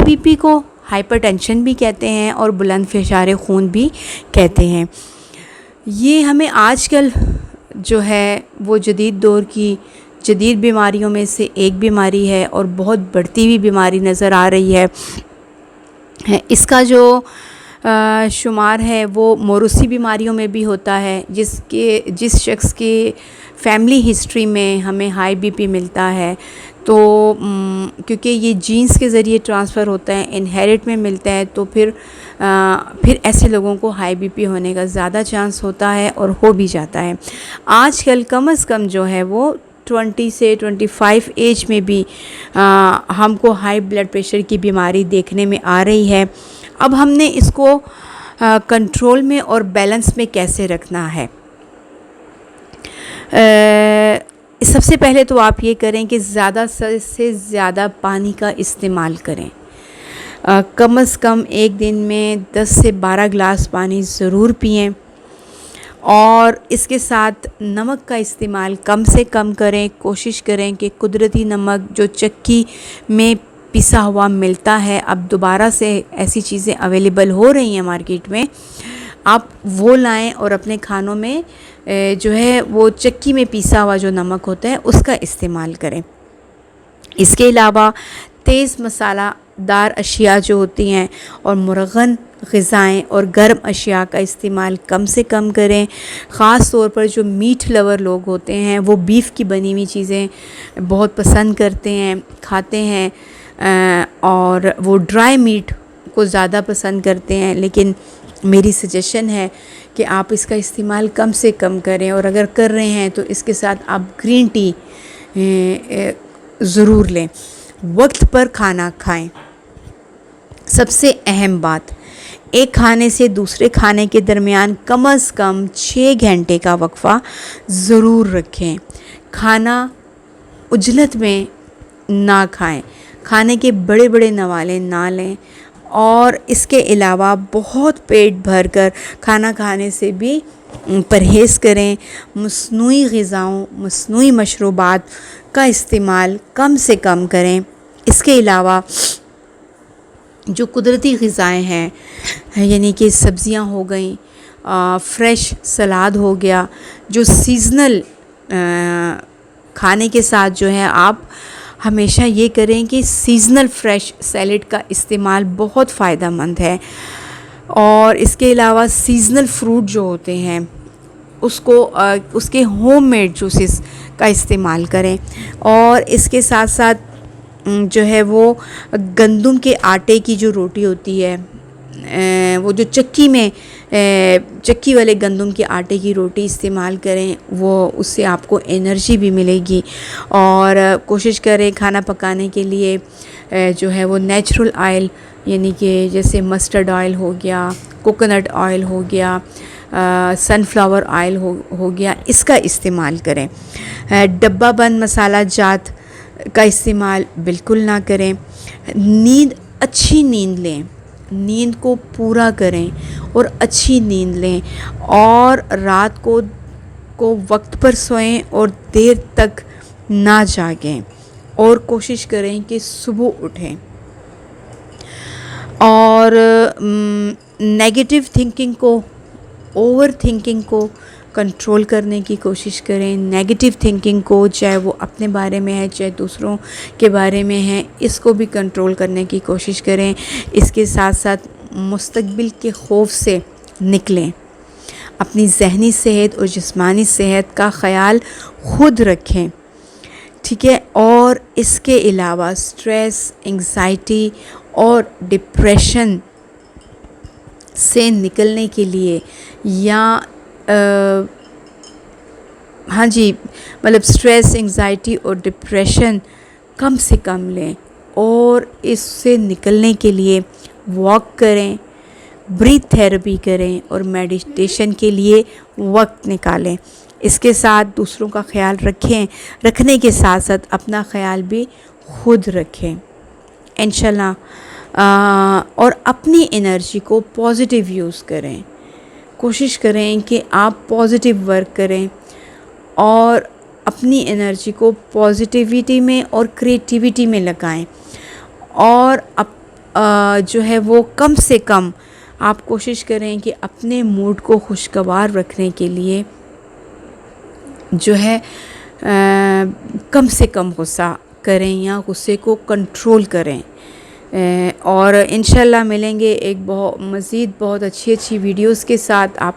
B P کو hyper tension بھی کہتے ہیں اور بلند فشار خون بھی کہتے ہیں۔ یہ ہمیں آج کل جو ہے وہ جدید دور کی جدید بیماریوں میں سے ایک بیماری ہے اور بہت بڑھتی ہوئی بیماری نظر آ رہی ہے۔ اس کا جو شمار ہے وہ موروثی بیماریوں میں بھی ہوتا ہے، جس شخص کے فیملی ہسٹری میں ہمیں ہائی بی پی ملتا ہے تو کیونکہ یہ جینز کے ذریعے ٹرانسفر ہوتا ہے، انہیرٹ میں ملتا ہے، تو پھر ایسے لوگوں کو ہائی بی پی ہونے کا زیادہ چانس ہوتا ہے اور ہو بھی جاتا ہے۔ آج کل کم از کم جو ہے وہ 20 سے 25 ایج میں بھی ہم کو ہائی بلڈ پریشر کی بیماری دیکھنے میں آ رہی ہے۔ اب ہم نے اس کو کنٹرول میں اور بیلنس میں کیسے رکھنا ہے؟ سب سے پہلے تو آپ یہ کریں کہ زیادہ سے زیادہ پانی کا استعمال کریں۔ کم از کم ایک دن میں 10 سے 12 گلاس پانی ضرور پئیں، اور اس کے ساتھ نمک کا استعمال کم سے کم کریں۔ کوشش کریں کہ قدرتی نمک جو چکی میں پسا ہوا ملتا ہے، اب دوبارہ سے ایسی چیزیں اویلیبل ہو رہی ہیں مارکیٹ میں، آپ وہ لائیں اور اپنے کھانوں میں جو ہے وہ چکی میں پیسا ہوا جو نمک ہوتا ہے اس کا استعمال کریں۔ اس کے علاوہ تیز مسالہ دار اشیاء جو ہوتی ہیں اور مرغن غذائیں اور گرم اشیاء کا استعمال کم سے کم کریں۔ خاص طور پر جو میٹ لور لوگ ہوتے ہیں وہ بیف کی بنی ہوئی چیزیں بہت پسند کرتے ہیں، کھاتے ہیں، اور وہ ڈرائی میٹ کو زیادہ پسند کرتے ہیں، لیکن میری سجیشن ہے کہ آپ اس کا استعمال کم سے کم کریں، اور اگر کر رہے ہیں تو اس کے ساتھ آپ گرین ٹی ضرور لیں۔ وقت پر کھانا کھائیں۔ سب سے اہم بات، ایک کھانے سے دوسرے کھانے کے درمیان کم از کم 6 گھنٹے کا وقفہ ضرور رکھیں۔ کھانا عجلت میں نہ کھائیں، کھانے کے بڑے بڑے نوالے نہ لیں، اور اس کے علاوہ بہت پیٹ بھر کر کھانا کھانے سے بھی پرہیز کریں۔ مصنوعی غذاؤں، مصنوعی مشروبات کا استعمال کم سے کم کریں۔ اس کے علاوہ جو قدرتی غذائیں ہیں، یعنی کہ سبزیاں ہو گئیں، فریش سلاد ہو گیا، جو سیزنل کھانے کے ساتھ جو ہے آپ ہمیشہ یہ کریں کہ سیزنل فریش سیلڈ کا استعمال بہت فائدہ مند ہے، اور اس کے علاوہ سیزنل فروٹ جو ہوتے ہیں اس کے ہوم میڈ جوسز کا استعمال کریں، اور اس کے ساتھ ساتھ جو ہے وہ گندم کے آٹے کی جو روٹی ہوتی ہے، وہ جو چکی والے گندم کے آٹے کی روٹی استعمال کریں، وہ اس سے آپ کو انرجی بھی ملے گی۔ اور کوشش کریں کھانا پکانے کے لیے جو ہے وہ نیچرل آئل، یعنی کہ جیسے مسٹرڈ آئل ہو گیا، کوکونٹ آئل ہو گیا، سن فلاور آئل ہو گیا، اس کا استعمال کریں۔ ڈبہ بند مسالہ جات کا استعمال بالکل نہ کریں۔ اچھی نیند لیں، نیند کو پورا کریں اور اچھی نیند لیں، اور رات کو وقت پر سوئیں اور دیر تک نہ جاگیں، اور کوشش کریں کہ صبح اٹھیں۔ اور نیگیٹو تھنکنگ کو، اوور تھنکنگ کو کنٹرول کرنے کی کوشش کریں۔ نیگیٹو تھنکنگ کو، چاہے وہ اپنے بارے میں ہے چاہے دوسروں کے بارے میں ہے، اس کو بھی کنٹرول کرنے کی کوشش کریں۔ اس کے ساتھ ساتھ مستقبل کے خوف سے نکلیں، اپنی ذہنی صحت اور جسمانی صحت کا خیال خود رکھیں، ٹھیک ہے؟ اور اس کے علاوہ سٹریس، انگزائٹی اور ڈپریشن سے نکلنے کے لیے، یا سٹریس، انگزائٹی اور ڈپریشن کم سے کم لیں، اور اس سے نکلنے کے لیے واک کریں، بریتھ تھیراپی کریں، اور میڈیٹیشن کے لیے وقت نکالیں۔ اس کے ساتھ دوسروں کا خیال رکھنے کے ساتھ ساتھ اپنا خیال بھی خود رکھیں انشاءاللہ، اور اپنی انرجی کو پازیٹیو یوز کریں۔ کوشش کریں کہ آپ پازیٹیو ورک کریں اور اپنی انرجی کو پازیٹیوٹی میں اور کریٹیوٹی میں لگائیں، اور جو ہے وہ کم سے کم آپ کوشش کریں کہ اپنے موڈ کو خوشگوار رکھنے کے لیے جو ہے کم سے کم غصہ کریں یا غصے کو کنٹرول کریں. اور انشاءاللہ ملیں گے ایک مزید بہت اچھی ویڈیوز کے ساتھ. آپ